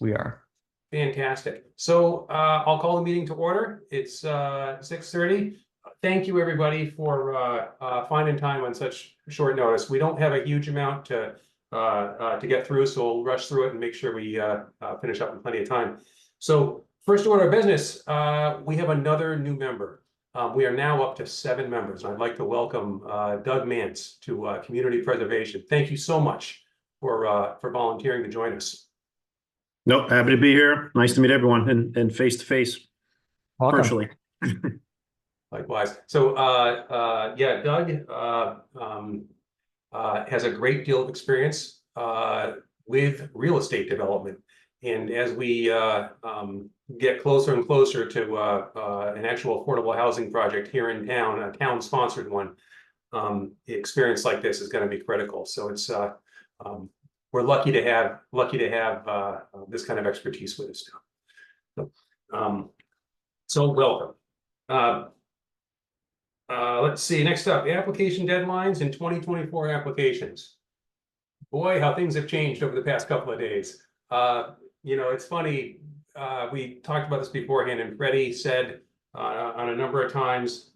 We are. Fantastic. So I'll call the meeting to order. It's 6:30. Thank you, everybody, for finding time on such short notice. We don't have a huge amount to get through, so we'll rush through it and make sure we finish up in plenty of time. So first order of business, we have another new member. We are now up to 7 members. I'd like to welcome Doug Mance to Community Preservation. Thank you so much for volunteering to join us. Nope, happy to be here. Nice to meet everyone and face to face, virtually. Likewise. So, yeah, Doug has a great deal of experience with real estate development. And as we get closer and closer to an actual affordable housing project here in town, a town-sponsored one, the experience like this is going to be critical. So it's we're lucky to have this kind of expertise with us now. So welcome. Let's see. Next up, application deadlines and 2024 applications. Boy, how things have changed over the past couple of days. You know, it's funny. We talked about this beforehand, and Freddie said on a number of times,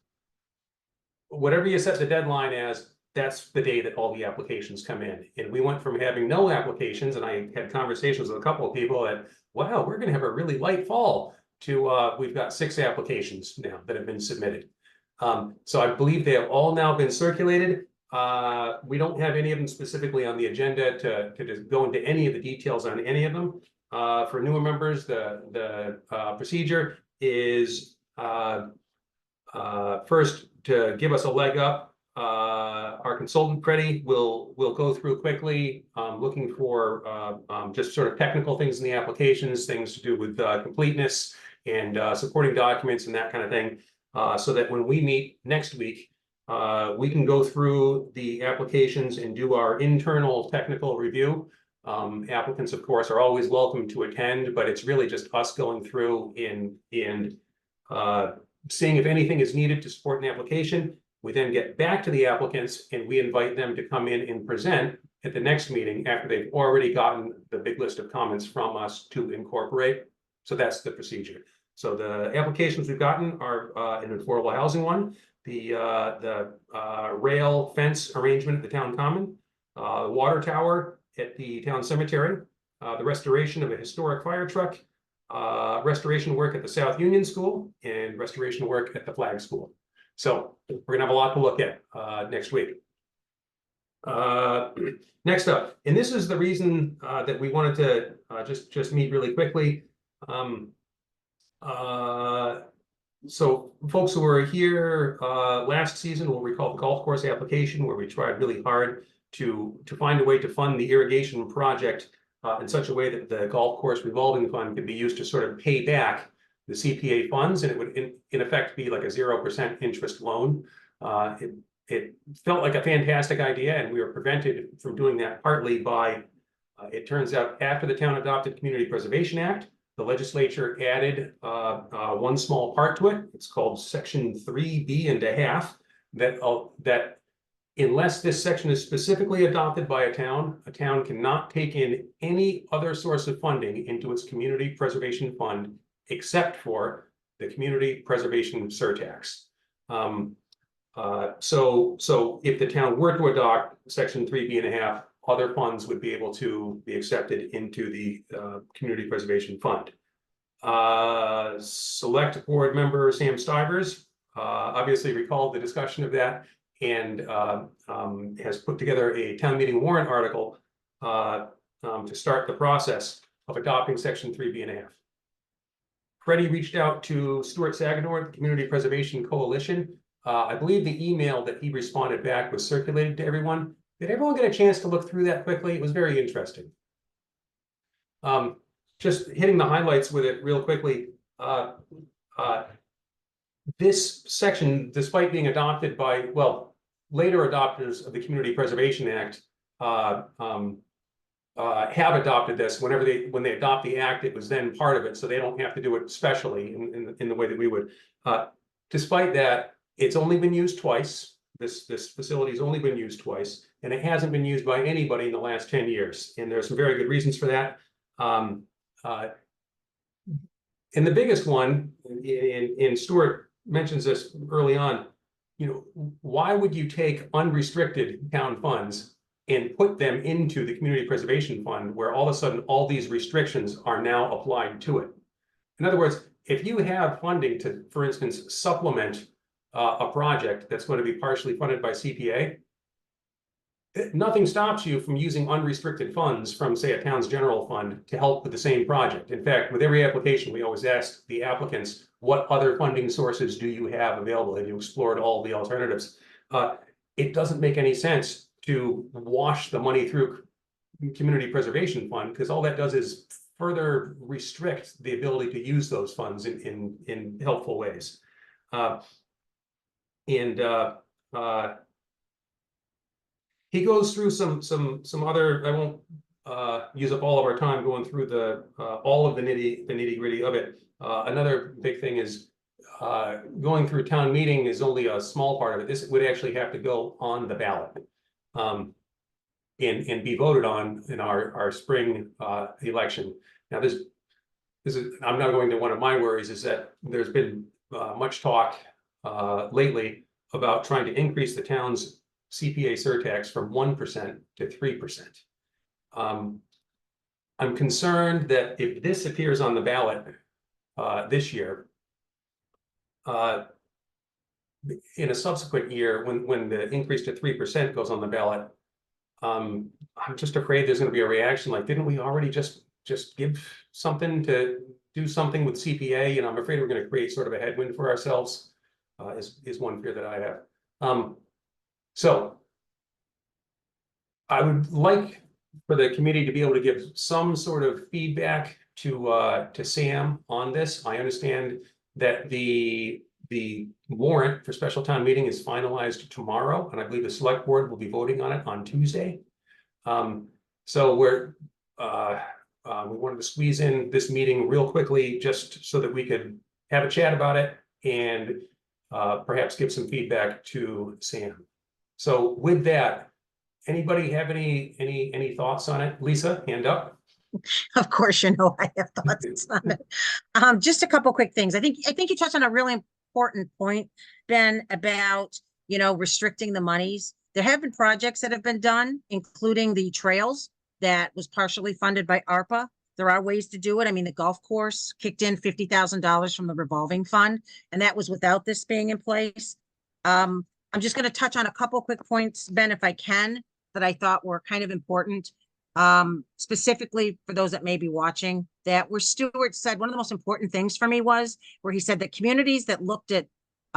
whatever you set the deadline as, that's the day that all the applications come in. And we went from having no applications, and I had conversations with a couple of people that, wow, we're going to have a really light fall, to we've got 6 applications now that have been submitted. So I believe they have all now been circulated. We don't have any of them specifically on the agenda to just go into any of the details on any of them. For newer members, the procedure is first, to give us a leg up, our consultant Freddie will go through quickly, looking for just sort of technical things in the applications, things to do with completeness and supporting documents and that kind of thing, so that when we meet next week, we can go through the applications and do our internal technical review. Applicants, of course, are always welcome to attend, but it's really just us going through and seeing if anything is needed to support an application. We then get back to the applicants and we invite them to come in and present at the next meeting after they've already gotten the big list of comments from us to incorporate. So that's the procedure. So the applications we've gotten are an affordable housing one, the rail fence arrangement at the town common, the water tower at the town cemetery, the restoration of a historic fire truck, restoration work at the South Union School, and restoration work at the Flag School. So we're gonna have a lot to look at next week. Next up, and this is the reason that we wanted to just meet really quickly. So folks who were here last season will recall the golf course application, where we tried really hard to find a way to fund the irrigation project in such a way that the golf course revolving fund could be used to sort of pay back the CPA funds, and it would in effect be like a 0% interest loan. It felt like a fantastic idea, and we were prevented from doing that partly by, it turns out, after the town adopted Community Preservation Act, the legislature added one small part to it. It's called Section 3B.5, that unless this section is specifically adopted by a town cannot take in any other source of funding into its community preservation fund except for the community preservation surtax. So if the town were to adopt Section 3B.5, other funds would be able to be accepted into the community preservation fund. Select board member Sam Stivers obviously recalled the discussion of that, and has put together a town meeting warrant article to start the process of adopting Section 3B.5. Freddie reached out to Stuart Sagador, the Community Preservation Coalition. I believe the email that he responded back was circulated to everyone. Did everyone get a chance to look through that quickly? It was very interesting. Just hitting the highlights with it real quickly. This section, despite being adopted by, well, later adopters of the Community Preservation Act, have adopted this. When they adopt the act, it was then part of it, so they don't have to do it specially in the way that we would. Despite that, it's only been used twice. This facility has only been used twice, and it hasn't been used by anybody in the last 10 years. And there's some very good reasons for that. And the biggest one, and Stuart mentions this early on, why would you take unrestricted town funds and put them into the community preservation fund where all of a sudden all these restrictions are now applied to it? In other words, if you have funding to, for instance, supplement a project that's going to be partially funded by CPA, nothing stops you from using unrestricted funds from, say, a town's general fund to help with the same project. In fact, with every application, we always ask the applicants, what other funding sources do you have available? Have you explored all the alternatives? It doesn't make any sense to wash the money through community preservation fund, because all that does is further restrict the ability to use those funds in helpful ways. He goes through some other, I won't use up all of our time going through all of the nitty gritty of it. Another big thing is going through town meeting is only a small part of it. This would actually have to go on the ballot and be voted on in our spring election. Now, this is, I'm not going to, one of my worries is that there's been much talk lately about trying to increase the town's CPA surtax from 1% to 3%. I'm concerned that if this appears on the ballot this year, in a subsequent year, when the increase to 3% goes on the ballot, I'm just afraid there's going to be a reaction like, didn't we already just give something to do something with CPA? And I'm afraid we're going to create sort of a headwind for ourselves, is one fear that I have. So I would like for the committee to be able to give some sort of feedback to Sam on this. I understand that the warrant for special town meeting is finalized tomorrow, and I believe the select board will be voting on it on Tuesday. So we wanted to squeeze in this meeting real quickly just so that we could have a chat about it and perhaps give some feedback to Sam. So with that, anybody have any thoughts on it? Lisa, hand up. Of course, I have thoughts on it. Just a couple quick things. I think you touched on a really important point, Ben, about restricting the monies. There have been projects that have been done, including the trails that was partially funded by ARPA. There are ways to do it. I mean, the golf course kicked in $50,000 from the revolving fund, and that was without this being in place. I'm just going to touch on a couple quick points, Ben, if I can, that I thought were kind of important. Specifically for those that may be watching, that where Stuart said one of the most important things for me was where he said that communities that looked at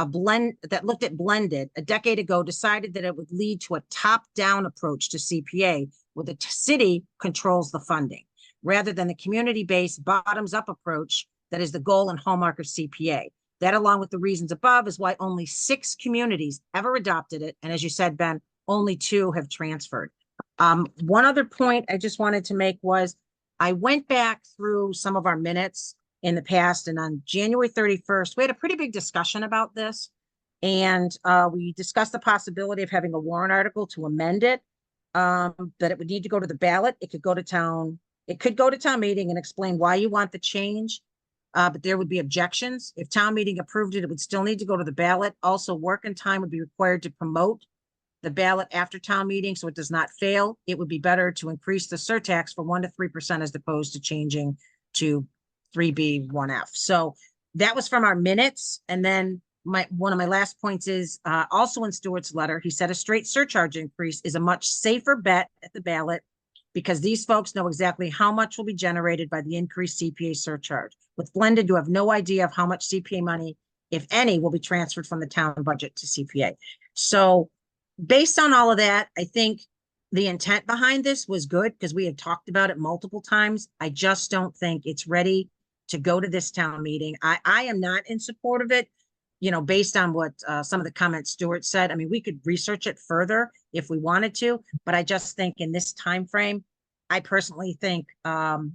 blended a decade ago decided that it would lead to a top-down approach to CPA, where the city controls the funding, rather than the community-based bottoms-up approach that is the goal and hallmark of CPA. That, along with the reasons above, is why only 6 communities ever adopted it. And as you said, Ben, only 2 have transferred. One other point I just wanted to make was I went back through some of our minutes in the past, and on January 31st, we had a pretty big discussion about this. And we discussed the possibility of having a warrant article to amend it, that it would need to go to the ballot. It could go to town meeting and explain why you want the change. But there would be objections. If town meeting approved it, it would still need to go to the ballot. Also, work and time would be required to promote the ballot after town meeting, so it does not fail. It would be better to increase the surtax from 1% to 3% as opposed to changing to 3B 1F. So that was from our minutes. And then one of my last points is also in Stuart's letter, he said a straight surcharge increase is a much safer bet at the ballot because these folks know exactly how much will be generated by the increased CPA surcharge. With blended, you have no idea of how much CPA money, if any, will be transferred from the town budget to CPA. So based on all of that, I think the intent behind this was good because we had talked about it multiple times. I just don't think it's ready to go to this town meeting. I am not in support of it, based on what some of the comments Stuart said. I mean, we could research it further if we wanted to, but I just think in this time frame, I personally think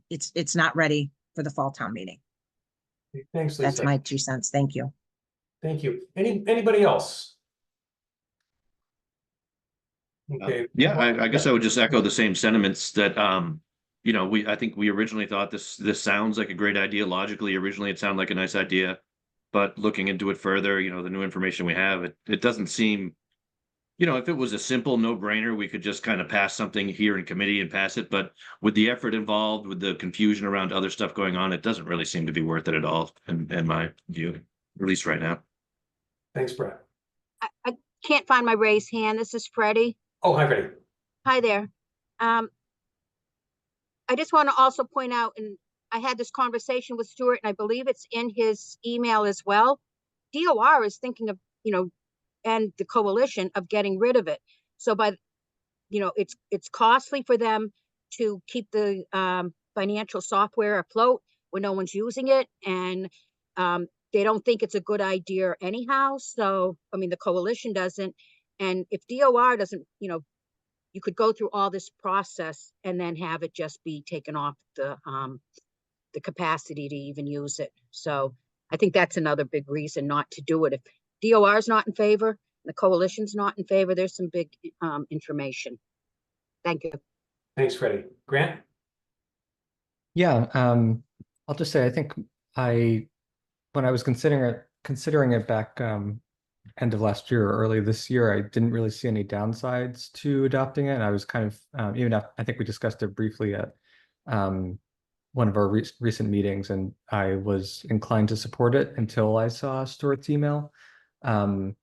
it's not ready for the fall town meeting. Thanks, Lisa. That's my 2 cents. Thank you. Thank you. Anybody else? Okay. Yeah, I guess I would just echo the same sentiments that you know, I think we originally thought this sounds like a great idea. Logically, originally it sounded like a nice idea, but looking into it further, you know, the new information we have, it doesn't seem, you know, if it was a simple no-brainer, we could just kind of pass something here in committee and pass it. But with the effort involved, with the confusion around other stuff going on, it doesn't really seem to be worth it at all, in my view, at least right now. Thanks, Brett. I can't find my raised hand. This is Freddie. Oh, hi, Freddie. Hi there. I just want to also point out, and I had this conversation with Stuart, and I believe it's in his email as well. DOR is thinking of, you know, and the coalition of getting rid of it. So by, you know, it's costly for them to keep the financial software afloat when no one's using it. And they don't think it's a good idea anyhow. So, I mean, the coalition doesn't. And if DOR doesn't, you know, you could go through all this process and then have it just be taken off the capacity to even use it. So I think that's another big reason not to do it. If DOR is not in favor, the coalition's not in favor, there's some big information. Thank you. Thanks, Freddie. Grant? Yeah, I'll just say I think when I was considering it back end of last year or early this year, I didn't really see any downsides to adopting it. And I was kind of even after, I think we discussed it briefly at one of our recent meetings, and I was inclined to support it until I saw Stuart's email. I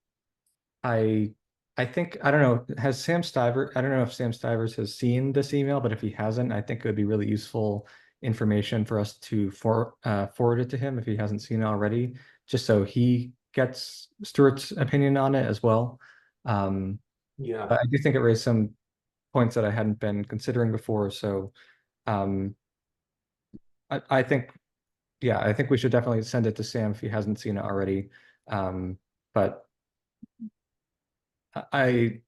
think, I don't know, has Sam Stivers, I don't know if Sam Stivers has seen this email, but if he hasn't, I think it would be really useful information for us to forward it to him if he hasn't seen it already, just so he gets Stuart's opinion on it as well. Yeah. I do think it raised some points that I hadn't been considering before. So I think, yeah, I think we should definitely send it to Sam if he hasn't seen it already. But I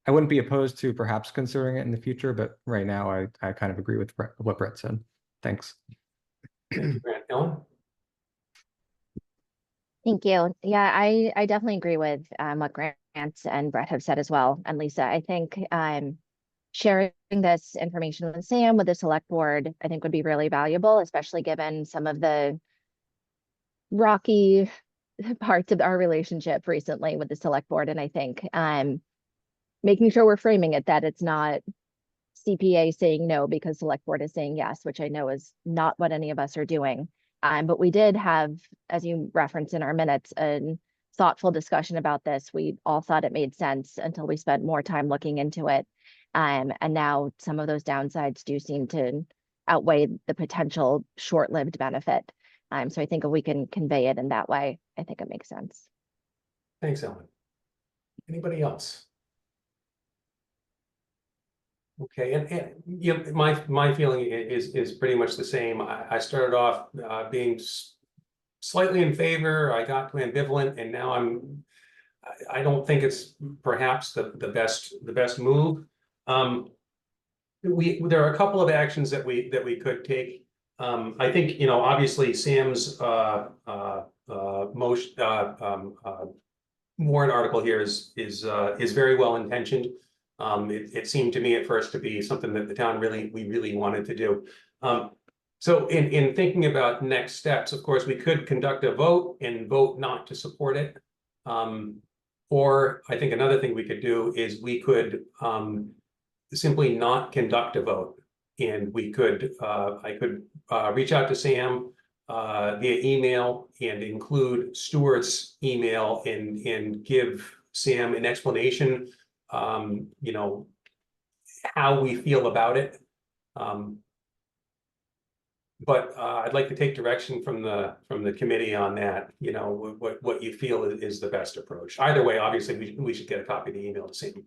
wouldn't be opposed to perhaps considering it in the future, but right now I kind of agree with what Brett said. Thanks. Thank you, Grant. Ellen? Thank you. Yeah, I definitely agree with what Grant and Brett have said as well. And Lisa, I think sharing this information with Sam, with the select board, I think would be really valuable, especially given some of the rocky parts of our relationship recently with the select board. And I think making sure we're framing it that it's not CPA saying no because select board is saying yes, which I know is not what any of us are doing. But we did have, as you referenced in our minutes, a thoughtful discussion about this. We all thought it made sense until we spent more time looking into it. And now some of those downsides do seem to outweigh the potential short-lived benefit. So I think if we can convey it in that way, I think it makes sense. Thanks, Ellen. Anybody else? Okay, and you know, my feeling is pretty much the same. I started off being slightly in favor. I got to ambivalent, and now I don't think it's perhaps the best move. There are a couple of actions that we could take. I think, you know, obviously Sam's motion warrant article here is very well intentioned. It seemed to me at first to be something that the town we really wanted to do. So in thinking about next steps, of course, we could conduct a vote and vote not to support it. Or I think another thing we could do is we could simply not conduct a vote. And we could, I could reach out to Sam via email and include Stuart's email and give Sam an explanation, you know, how we feel about it. But I'd like to take direction from the committee on that, you know, what you feel is the best approach. Either way, obviously, we should get a copy of the email to Sam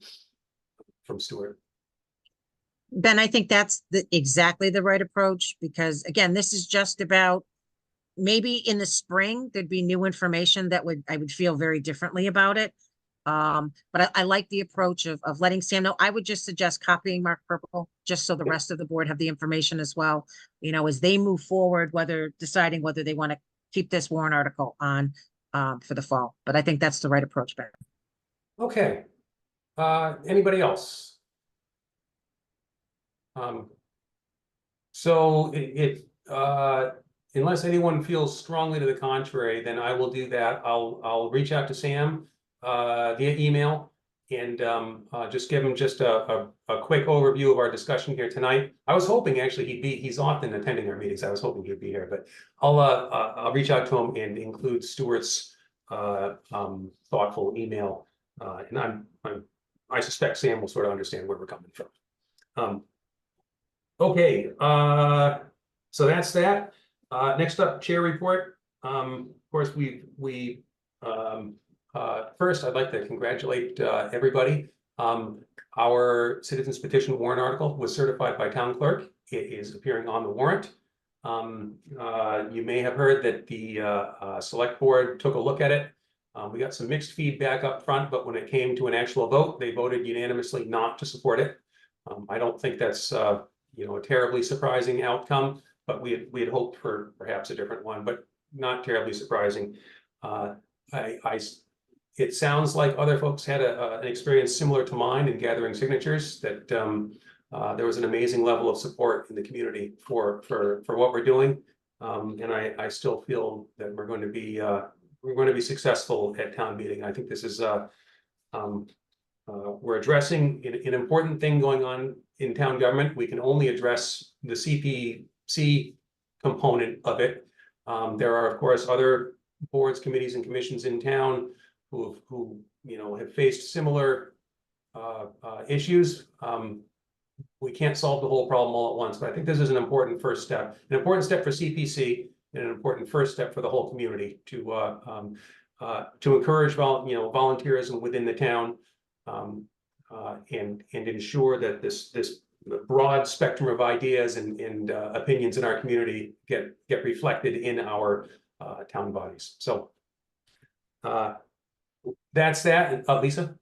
from Stuart. Ben, I think that's exactly the right approach, because again, this is just about maybe in the spring, there'd be new information that I would feel very differently about it. But I like the approach of letting Sam know. I would just suggest copying Mark Purple, just so the rest of the board have the information as well, you know, as they move forward, deciding whether they want to keep this warrant article on for the fall. But I think that's the right approach, Ben. Okay. Anybody else? So unless anyone feels strongly to the contrary, then I will do that. I'll reach out to Sam via email and just give him just a quick overview of our discussion here tonight. I was hoping actually he's often attending our meetings. I was hoping he'd be here, but I'll reach out to him and include Stuart's thoughtful email. And I suspect Sam will sort of understand where we're coming from. Okay, so that's that. Next up, chair report. Of course, first, I'd like to congratulate everybody. Our citizens petition warrant article was certified by town clerk. It is appearing on the warrant. You may have heard that the select board took a look at it. We got some mixed feedback up front, but when it came to an actual vote, they voted unanimously not to support it. I don't think that's a terribly surprising outcome, but we had hoped for perhaps a different one, but not terribly surprising. It sounds like other folks had an experience similar to mine in gathering signatures, that there was an amazing level of support in the community for what we're doing. And I still feel that we're going to be successful at town meeting. I think this is we're addressing an important thing going on in town government. We can only address the CPC component of it. There are, of course, other boards, committees, and commissions in town who have faced similar issues. We can't solve the whole problem all at once, but I think this is an important first step, an important step for CPC, and an important first step for the whole community to encourage volunteerism within the town, and ensure that this broad spectrum of ideas and opinions in our community get reflected in our town bodies. So that's that. Lisa?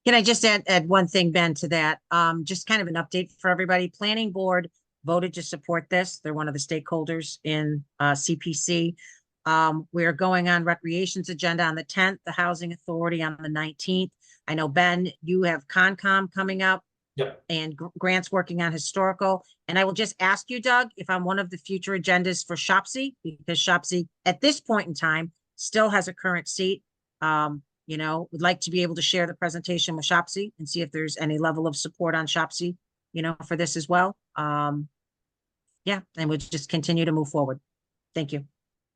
Can I just add one thing, Ben, to that? Just kind of an update for everybody. Planning board voted to support this. They're one of the stakeholders in CPC. We're going on recreation's agenda on the 10th, the housing authority on the 19th. I know, Ben, you have Concom coming up. Yep. And Grant's working on historical. And I will just ask you, Doug, if I'm one of the future agendas for Shopsy, because Shopsy at this point in time still has a current seat. Would like to be able to share the presentation with Shopsy and see if there's any level of support on Shopsy, for this as well. Yeah, and we'll just continue to move forward. Thank you.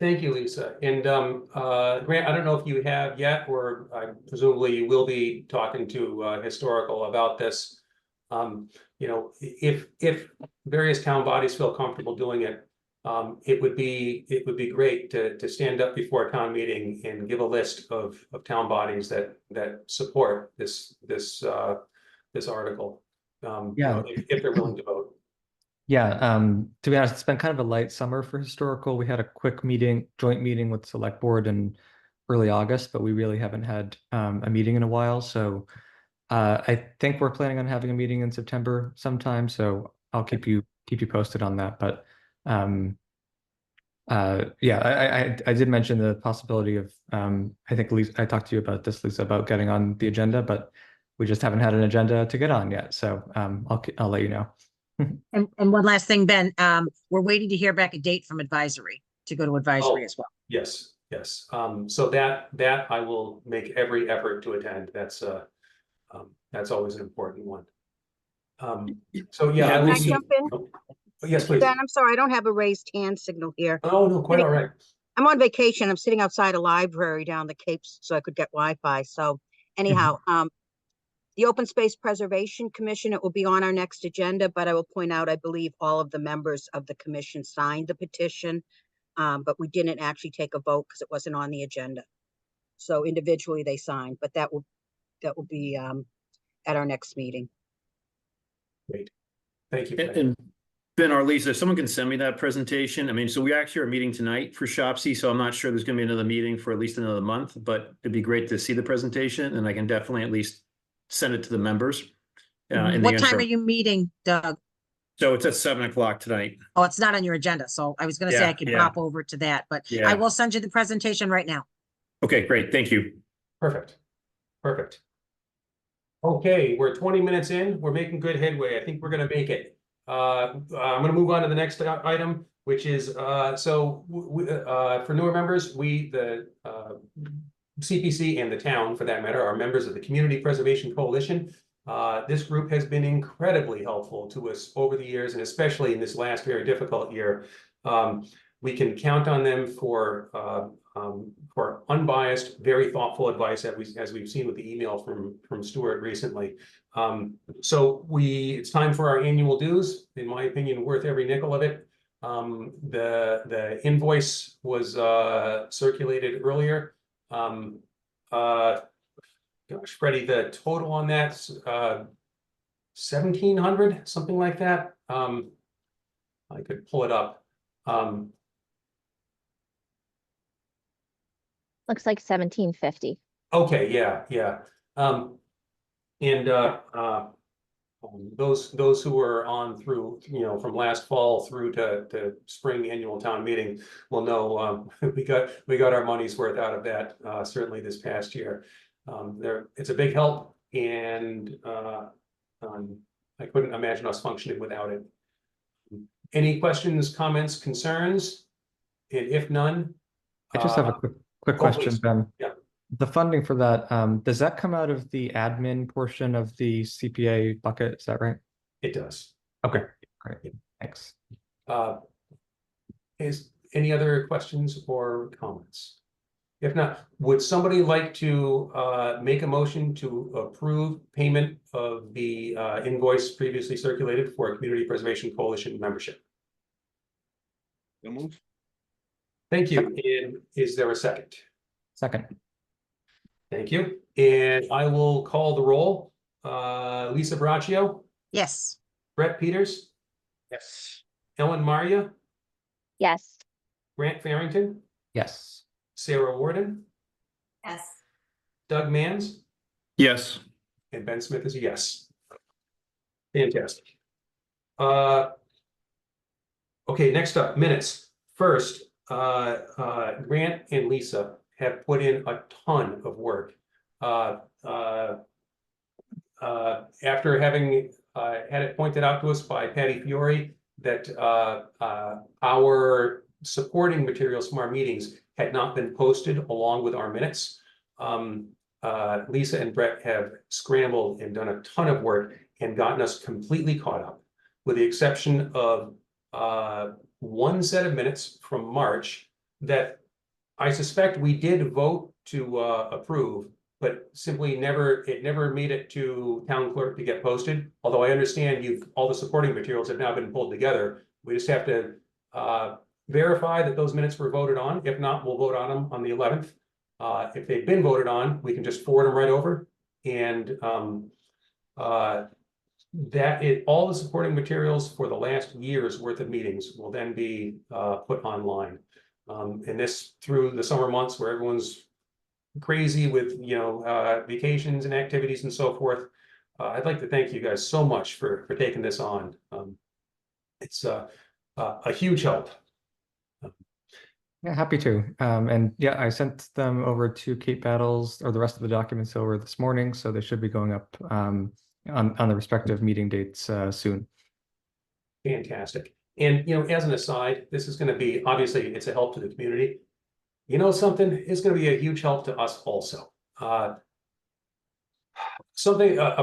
Thank you, Lisa. And Grant, I don't know if you have yet, or presumably you will be talking to historical about this. If various town bodies feel comfortable doing it, it would be great to stand up before a town meeting and give a list of town bodies that support this article. If they're willing to vote. Yeah, to be honest, it's been kind of a light summer for historical. We had a quick joint meeting with select board in early August, but we really haven't had a meeting in a while. So I think we're planning on having a meeting in September sometime. So I'll keep you posted on that. But yeah, I did mention the possibility of I think Lisa, I talked to you about this, Lisa, about getting on the agenda, but we just haven't had an agenda to get on yet. So I'll let you know. And one last thing, Ben, we're waiting to hear back a date from advisory to go to advisory as well. Yes. So that I will make every effort to attend. That's always an important one. So yeah, Can I jump in? Oh, yes, please. Ben, I'm sorry, I don't have a raised hand signal here. Oh, no, quite all right. I'm on vacation. I'm sitting outside a library down the Capes so I could get Wi-Fi. So anyhow, the Open Space Preservation Commission, it will be on our next agenda, but I will point out, I believe all of the members of the commission signed the petition, but we didn't actually take a vote because it wasn't on the agenda. So individually they signed, but that will be at our next meeting. Great. Thank you. And Ben or Lisa, if someone can send me that presentation. I mean, so we actually are meeting tonight for Shopsy, so I'm not sure there's going to be another meeting for at least another month, but it'd be great to see the presentation, and I can definitely at least send it to the members. What time are you meeting, Doug? So it's at 7 o'clock tonight. Oh, it's not on your agenda. So I was going to say I could pop over to that, but I will send you the presentation right now. Okay, great. Thank you. Perfect. Okay, we're 20 minutes in. We're making good headway. I think we're going to make it. I'm gonna move on to the next item, which is, for newer members, the CPC and the town, for that matter, are members of the Community Preservation Coalition. This group has been incredibly helpful to us over the years, and especially in this last very difficult year. We can count on them for unbiased, very thoughtful advice, as we've seen with the email from Stuart recently. It's time for our annual dues. In my opinion, worth every nickel of it. The invoice was circulated earlier. Gosh, Freddie, the total on that's 1,700, something like that. I could pull it up. Looks like 1750. Okay, yeah. Those who were on through, from last fall through to spring annual town meeting will know, we got our money's worth out of that, certainly this past year. It's a big help, and I couldn't imagine us functioning without it. Any questions, comments, concerns? And if none, I just have a quick question, please. Ben. Yeah. The funding for that, does that come out of the admin portion of the CPA bucket? Is that right? it does. Okay, great. Thanks. Is any other questions or comments? If not, would somebody like to make a motion to approve payment of the invoice previously circulated for a Community Preservation Coalition membership? So moved. Thank you. And is there a second? Second. Thank you. And I will call the roll. Lisa Braccio, Yes. Brett Peters, Yes. Ellen Maria, Yes. Grant Farrington, Yes. Sarah Warden, Yes. Doug Manns, Yes. and Ben Smith is a yes. Fantastic. Okay, next up, minutes. First, Grant and Lisa have put in a ton of work. After having had it pointed out to us by Patty Fiore that our supporting materials from our meetings had not been posted along with our minutes, Lisa and Brett have scrambled and done a ton of work and gotten us completely caught up, with the exception of one set of minutes from March that I suspect we did vote to approve, but simply it never made it to town clerk to get posted. Although I understand all the supporting materials have now been pulled together. We just have to verify that those minutes were voted on. If not, we'll vote on them on the 11th. If they've been voted on, we can just forward them right over. And all the supporting materials for the last year's worth of meetings will then be put online. And this through the summer months where everyone's crazy with vacations and activities and so forth. I'd like to thank you guys so much for taking this on. It's a huge help. Yeah, happy to. And yeah, I sent them over to Kate Battles, or the rest of the documents over this morning, so they should be going up on the respective meeting dates soon. Fantastic. And as an aside, this is going to be, obviously it's a help to the community. Something is going to be a huge help to us also. A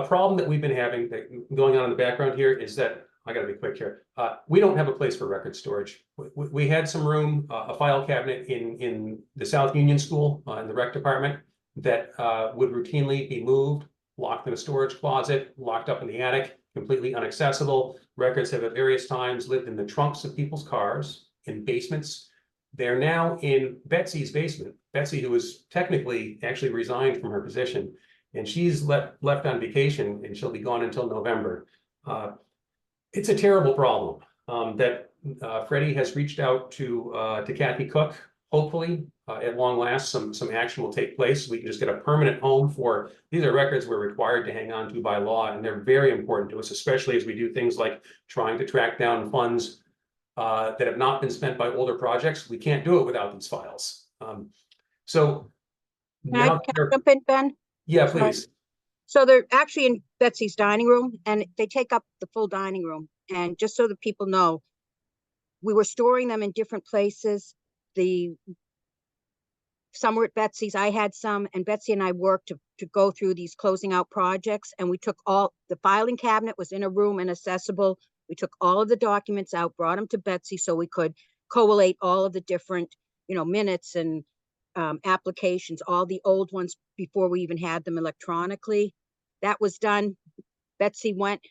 problem that we've been having going on in the background here is that, I gotta be quick here. We don't have a place for record storage. We had some room, a file cabinet in the South Union School in the rec department that would routinely be moved, locked in a storage closet, locked up in the attic, completely inaccessible. Records have at various times lived in the trunks of people's cars, in basements. They're now in Betsy's basement. Betsy, who was technically actually resigned from her position, and she's left on vacation, and she'll be gone until November. It's a terrible problem that Freddie has reached out to Kathy Cook. Hopefully, at long last, some action will take place. We can just get a permanent home for, these are records we're required to hang on to by law, and they're very important to us, especially as we do things like trying to track down funds that have not been spent by older projects. We can't do it without these files. So now, Can I jump in, Ben? yeah, Sorry. please. So they're actually in Betsy's dining room, and they take up the full dining room. And just so that people know, we were storing them in different places. Some were at Betsy's, I had some, and Betsy and I worked to go through these closing out projects, and we took the filing cabinet was in a room and accessible. We took all of the documents out, brought them to Betsy so we could collate all of the different, minutes and applications, all the old ones before we even had them electronically. That was done. Betsy went,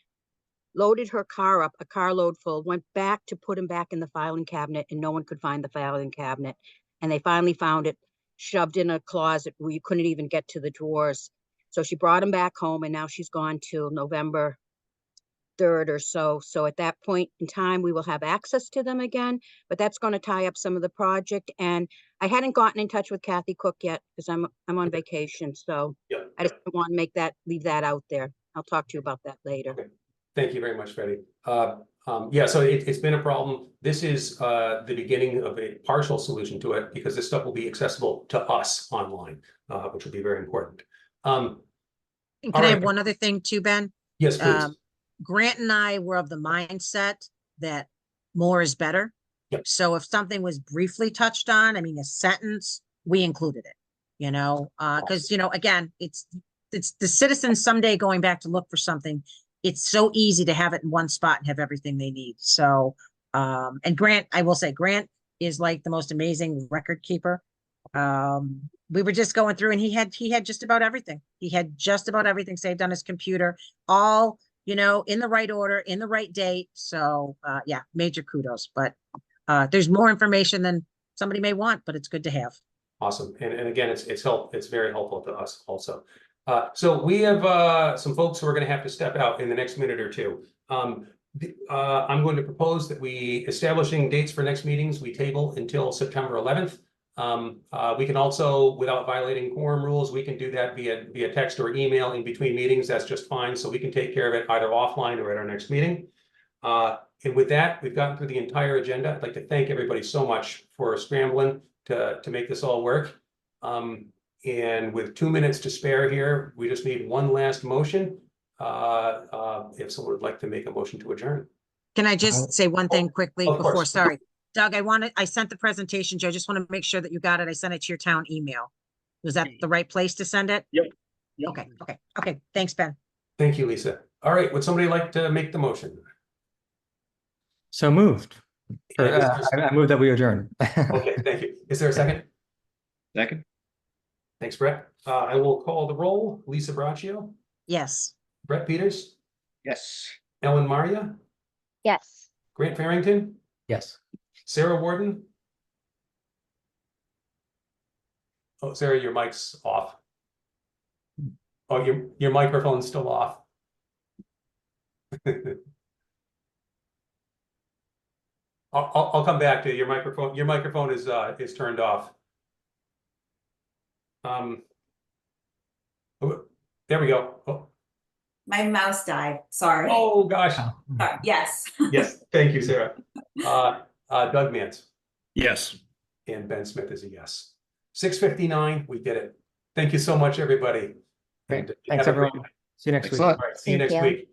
loaded her car up, a carload full, went back to put them back in the filing cabinet, and no one could find the filing cabinet. And they finally found it shoved in a closet where you couldn't even get to the drawers. So she brought them back home, and now she's gone till November 3rd or so. So at that point in time, we will have access to them again, but that's going to tie up some of the project. And I hadn't gotten in touch with Kathy Cook yet because I'm on vacation. So Yeah. I just want to leave that out there. I'll talk to you about that later. Okay. Thank you very much, Betty. Yeah, so it's been a problem. This is the beginning of a partial solution to it because this stuff will be accessible to us online, which will be very important. And All can I have right. one other thing too, Ben? Yes, please. Grant and I were of the mindset that more is better. Yep. So if something was briefly touched on, I mean, a sentence, we included it, because, again, it's the citizens someday going back to look for something. It's so easy to have it in one spot and have everything they need. So, and Grant, I will say, Grant is like the most amazing record keeper. We were just going through and he had just about everything. He had just about everything saved on his computer, all, in the right order, in the right date. So, yeah, major kudos, but, there's more information than somebody may want, but it's good to have. Awesome. And again, it's very helpful to us also. So we have some folks who are going to have to step out in the next minute or two. I'm going to propose that we establishing dates for next meetings, we table until September 11th. We can also, without violating quorum rules, we can do that via text or email in between meetings. That's just fine. So we can take care of it either offline or at our next meeting. And with that, we've gotten through the entire agenda. I'd like to thank everybody so much for scrambling to make this all work. And with 2 minutes to spare here, we just need one last motion. If someone would like to make a motion to adjourn. Can I just say one thing quickly of course. before, sorry. Doug, I sent the presentation, Joe. I just want to make sure that you got it. I sent it to your town email. Was that the right place to send it? Yep. Okay. Thanks, Ben. Thank you, Lisa. All right, would somebody like to make the motion? So moved. Or, And is there- I move that we adjourn. Okay, thank you. Is there a second? Second? Thanks, Brett. I will call the roll. Lisa Braccio, Yes. Brett Peters, Yes. Ellen Maria, Yes. Grant Farrington, Yes. Sarah Warden. Oh, Sarah, your mic's off. Oh, your microphone's still off. I'll come back to you. Your microphone. Your microphone is turned off. Oh, there we go. Oh, My mouse died, sorry. oh gosh. Sorry. Yes. Yes, thank you, Sarah. Doug Mantz Yes. and Ben Smith is a yes. 6:59, we did it. Thank you so much, everybody. Great. And Thanks, have a great everyone. night. See you next Thanks week. a lot. All right, see you Thank next you. week.